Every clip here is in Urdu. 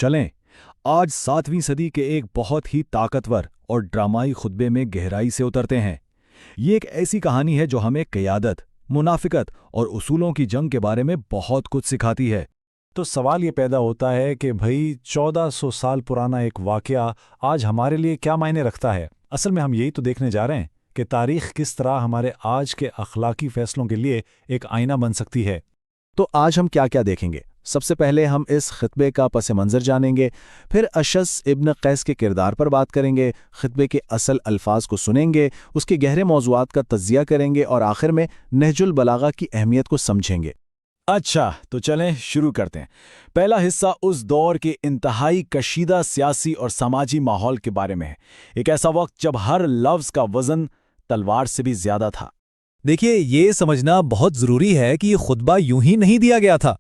چلیں آج 7ویں صدی کے ایک بہت ہی طاقتور اور ڈرامائی خطبے میں گہرائی سے اترتے ہیں۔ یہ ایک ایسی کہانی ہے جو ہمیں قیادت، منافقت اور اصولوں کی جنگ کے بارے میں بہت کچھ سکھاتی ہے۔ تو سوال یہ پیدا ہوتا ہے کہ بھئی 1400 سال پرانا ایک واقعہ آج ہمارے لیے کیا معنی رکھتا ہے؟ اصل میں ہم یہی تو دیکھنے جا رہے ہیں کہ تاریخ کس طرح ہمارے آج کے اخلاقی فیصلوں کے لیے ایک آئینہ بن سکتی ہے۔ تو آج ہم کیا کیا دیکھیں گے؟ سب سے پہلے ہم اس خطبے کا پس منظر جانیں گے، پھر اشعث ابن قیس کے کردار پر بات کریں گے، خطبے کے اصل الفاظ کو سنیں گے، اس کے گہرے موضوعات کا تجزیہ کریں گے اور آخر میں نہج البلاغہ کی اہمیت کو سمجھیں گے۔ اچھا تو چلیں شروع کرتے ہیں۔ پہلا حصہ اس دور کے انتہائی کشیدہ سیاسی اور سماجی ماحول کے بارے میں ہے، ایک ایسا وقت جب ہر لفظ کا وزن تلوار سے بھی زیادہ تھا۔ دیکھیے، یہ سمجھنا بہت ضروری ہے کہ یہ خطبہ یوں ہی نہیں دیا گیا تھا۔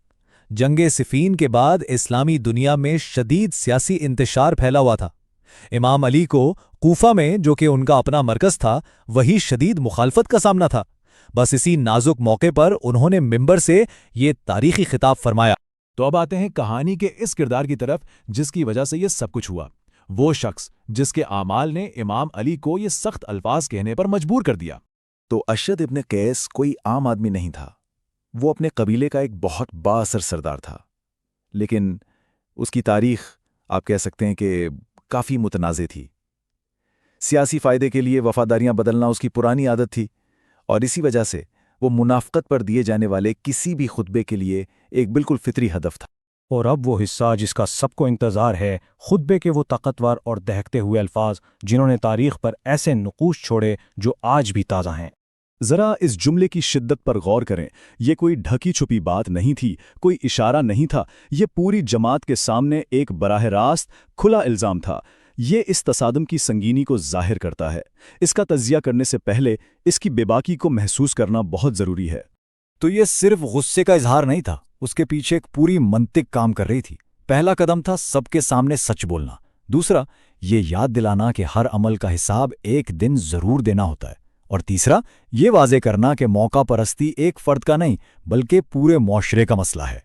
جنگ صفین کے بعد اسلامی دنیا میں شدید سیاسی انتشار پھیلا ہوا تھا۔ امام علی کو کوفہ میں، جو کہ ان کا اپنا مرکز تھا، وہی شدید مخالفت کا سامنا تھا۔ بس اسی نازک موقع پر انہوں نے منبر سے یہ تاریخی خطاب فرمایا۔ تو اب آتے ہیں کہانی کے اس کردار کی طرف جس کی وجہ سے یہ سب کچھ ہوا، وہ شخص جس کے اعمال نے امام علی کو یہ سخت الفاظ کہنے پر مجبور کر دیا۔ تو اشعث ابن قیس کوئی عام آدمی نہیں تھا، وہ اپنے قبیلے کا ایک بہت بااثر سردار تھا، لیکن اس کی تاریخ آپ کہہ سکتے ہیں کہ کافی متنازع تھی۔ سیاسی فائدے کے لیے وفاداریاں بدلنا اس کی پرانی عادت تھی، اور اسی وجہ سے وہ منافقت پر دیے جانے والے کسی بھی خطبے کے لیے ایک بالکل فطری ہدف تھا۔ اور اب وہ حصہ جس کا سب کو انتظار ہے، خطبے کے وہ طاقتور اور دہکتے ہوئے الفاظ جنہوں نے تاریخ پر ایسے نقوش چھوڑے جو آج بھی تازہ ہیں۔ ذرا اس جملے کی شدت پر غور کریں۔ یہ کوئی ڈھکی چھپی بات نہیں تھی، کوئی اشارہ نہیں تھا، یہ پوری جماعت کے سامنے ایک براہ راست کھلا الزام تھا۔ یہ اس تصادم کی سنگینی کو ظاہر کرتا ہے۔ اس کا تجزیہ کرنے سے پہلے اس کی بے باکی کو محسوس کرنا بہت ضروری ہے۔ تو یہ صرف غصے کا اظہار نہیں تھا، اس کے پیچھے ایک پوری منطق کام کر رہی تھی۔ پہلا قدم تھا سب کے سامنے سچ بولنا، دوسرا یہ یاد دلانا کہ ہر عمل کا حساب ایک دن ضرور دینا ہوتا ہے، اور تیسرا یہ واضح کرنا کہ موقع پرستی ایک فرد کا نہیں بلکہ پورے معاشرے کا مسئلہ ہے۔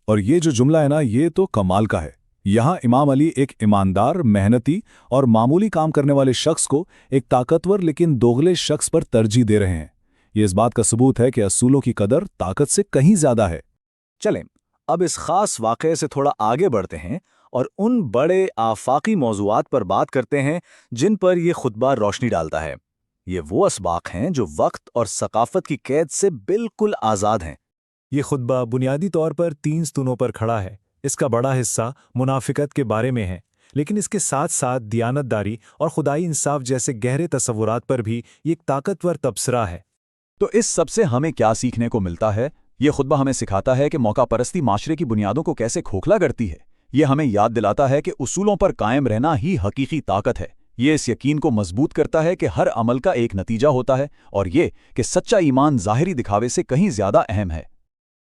اور یہ جو جملہ ہے نا، یہ تو کمال کا ہے۔ یہاں امام علی ایک ایماندار، محنتی اور معمولی کام کرنے والے شخص کو ایک طاقتور لیکن دوغلے شخص پر ترجیح دے رہے ہیں۔ یہ اس بات کا ثبوت ہے کہ اصولوں کی قدر طاقت سے کہیں زیادہ ہے۔ چلیں اب اس خاص واقعے سے تھوڑا آگے بڑھتے ہیں اور ان بڑے آفاقی موضوعات پر بات کرتے ہیں جن پر یہ خطبہ روشنی ڈالتا ہے۔ یہ وہ اسباق ہیں جو وقت اور ثقافت کی قید سے بالکل آزاد ہیں۔ یہ خطبہ بنیادی طور پر 3 ستونوں پر کھڑا ہے۔ اس کا بڑا حصہ منافقت کے بارے میں ہے، لیکن اس کے ساتھ ساتھ دیانت داری اور خدائی انصاف جیسے گہرے تصورات پر بھی یہ ایک طاقتور تبصرہ ہے۔ تو اس سب سے ہمیں کیا سیکھنے کو ملتا ہے؟ یہ خطبہ ہمیں سکھاتا ہے کہ موقع پرستی معاشرے کی بنیادوں کو کیسے کھوکھلا کرتی ہے۔ یہ ہمیں یاد دلاتا ہے کہ اصولوں پر قائم رہنا ہی حقیقی طاقت ہے۔ یہ اس یقین کو مضبوط کرتا ہے کہ ہر عمل کا ایک نتیجہ ہوتا ہے، اور یہ کہ سچا ایمان ظاہری دکھاوے سے کہیں زیادہ اہم ہے۔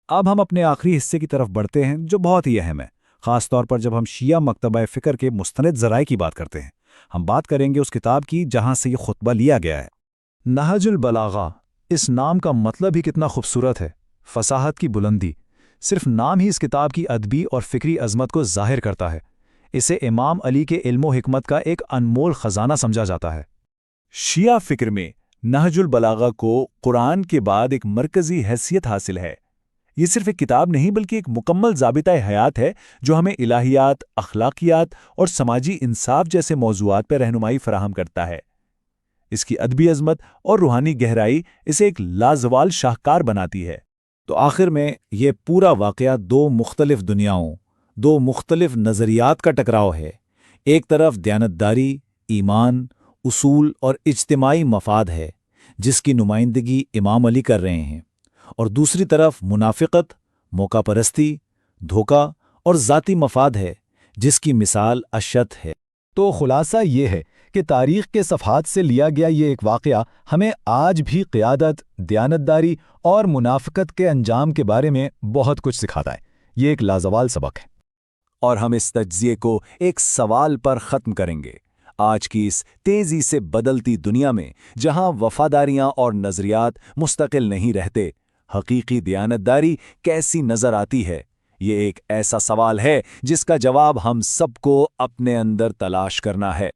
اب ہم اپنے آخری حصے کی طرف بڑھتے ہیں جو بہت ہی اہم ہے، خاص طور پر جب ہم شیعہ مکتبہ فکر کے مستند ذرائع کی بات کرتے ہیں۔ ہم بات کریں گے اس کتاب کی جہاں سے یہ خطبہ لیا گیا ہے۔ نہج البلاغہ، اس نام کا مطلب ہی کتنا خوبصورت ہے، فصاحت کی بلندی۔ صرف نام ہی اس کتاب کی ادبی اور فکری عظمت کو ظاہر کرتا ہے۔ اسے امام علی کے علم و حکمت کا ایک انمول خزانہ سمجھا جاتا ہے۔ شیعہ فکر میں نہج البلاغہ کو قرآن کے بعد ایک مرکزی حیثیت حاصل ہے۔ یہ صرف ایک کتاب نہیں بلکہ ایک مکمل ضابطۂ حیات ہے جو ہمیں الہیات، اخلاقیات اور سماجی انصاف جیسے موضوعات پر رہنمائی فراہم کرتا ہے۔ اس کی ادبی عظمت اور روحانی گہرائی اسے ایک لازوال شاہکار بناتی ہے۔ تو آخر میں یہ پورا واقعہ 2 مختلف دنیاؤں، 2 مختلف نظریات کا ٹکراؤ ہے۔ ایک طرف دیانتداری، ایمان، اصول اور اجتماعی مفاد ہے جس کی نمائندگی امام علی کر رہے ہیں، اور دوسری طرف منافقت، موقع پرستی، دھوکہ اور ذاتی مفاد ہے جس کی مثال اشعث ہے۔ تو خلاصہ یہ ہے کہ تاریخ کے صفحات سے لیا گیا یہ ایک واقعہ ہمیں آج بھی قیادت، دیانتداری اور منافقت کے انجام کے بارے میں بہت کچھ سکھاتا ہے۔ یہ ایک لازوال سبق ہے۔ اور ہم اس تجزیے کو ایک سوال پر ختم کریں گے۔ آج کی اس تیزی سے بدلتی دنیا میں جہاں وفاداریاں اور نظریات مستقل نہیں رہتے، حقیقی دیانتداری کیسی نظر آتی ہے؟ یہ ایک ایسا سوال ہے جس کا جواب ہم سب کو اپنے اندر تلاش کرنا ہے۔